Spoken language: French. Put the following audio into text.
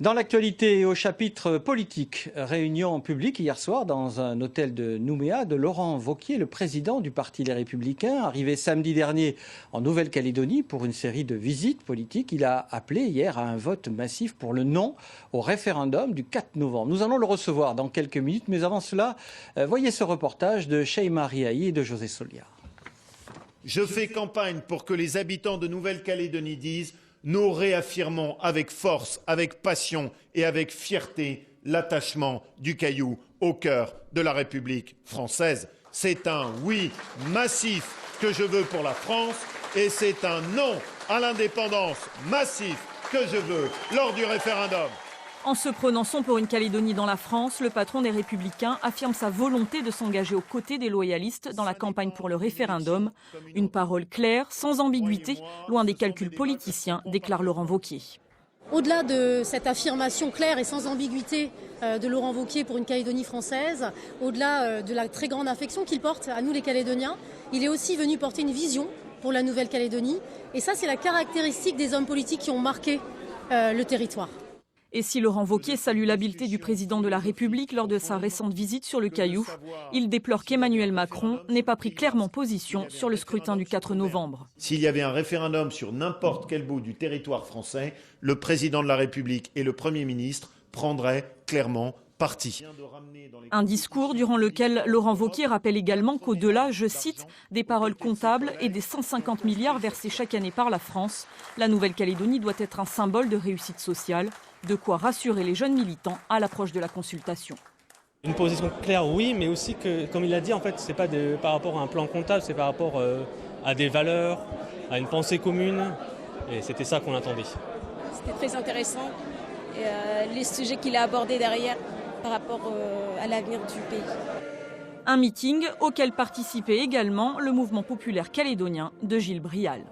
Dans l'actualité et au chapitre politique, réunion publique hier soir dans un hôtel de Nouméa de Laurent Wauquiez, le président du Parti Les Républicains, arrivé samedi dernier en Nouvelle-Calédonie pour une série de visites politiques. Il a appelé hier à un vote massif pour le non au référendum du 4 novembre. Nous allons le recevoir dans quelques minutes, mais avant cela, voyez ce reportage de Sheima Riahi et de José Soliar. Je fais campagne pour que les habitants de Nouvelle-Calédonie disent: nous réaffirmons avec force, avec passion et avec fierté l'attachement du Caillou au cœur de la République française. C'est un oui massif que je veux pour la France et c'est un non à l'indépendance massif que je veux lors du référendum. En se prononçant pour une Calédonie dans la France, le patron des Républicains affirme sa volonté de s'engager aux côtés des loyalistes dans la campagne pour le référendum. Une parole claire, sans ambiguïté, loin des calculs politiciens, déclare Laurent Wauquiez. Au-delà de cette affirmation claire et sans ambiguïté de Laurent Wauquiez pour une Calédonie française, au-delà de la très grande affection qu'il porte à nous les Calédoniens, il est aussi venu porter une vision pour la Nouvelle-Calédonie. Et ça, c'est la caractéristique des hommes politiques qui ont marqué le territoire. Et si Laurent Wauquiez salue l'habileté du président de la République lors de sa récente visite sur le Caillou, il déplore qu'Emmanuel Macron n'ait pas pris clairement position sur le scrutin du 4 novembre. S'il y avait un référendum sur n'importe quel bout du territoire français, le président de la République et le Premier ministre prendraient clairement parti. Un discours durant lequel Laurent Wauquiez rappelle également qu'au-delà, je cite, des paroles comptables et des 150 milliards versés chaque année par la France, la Nouvelle-Calédonie doit être un symbole de réussite sociale, de quoi rassurer les jeunes militants à l'approche de la consultation. Une position claire, oui, mais aussi que, comme il l'a dit, en fait, c'est pas par rapport à un plan comptable, c'est par rapport à des valeurs, à une pensée commune, et c'était ça qu'on attendait. C'était très intéressant, et, les sujets qu'il a abordés derrière par rapport à l'avenir du pays. Un meeting auquel participait également le mouvement populaire calédonien de Gilles Brial.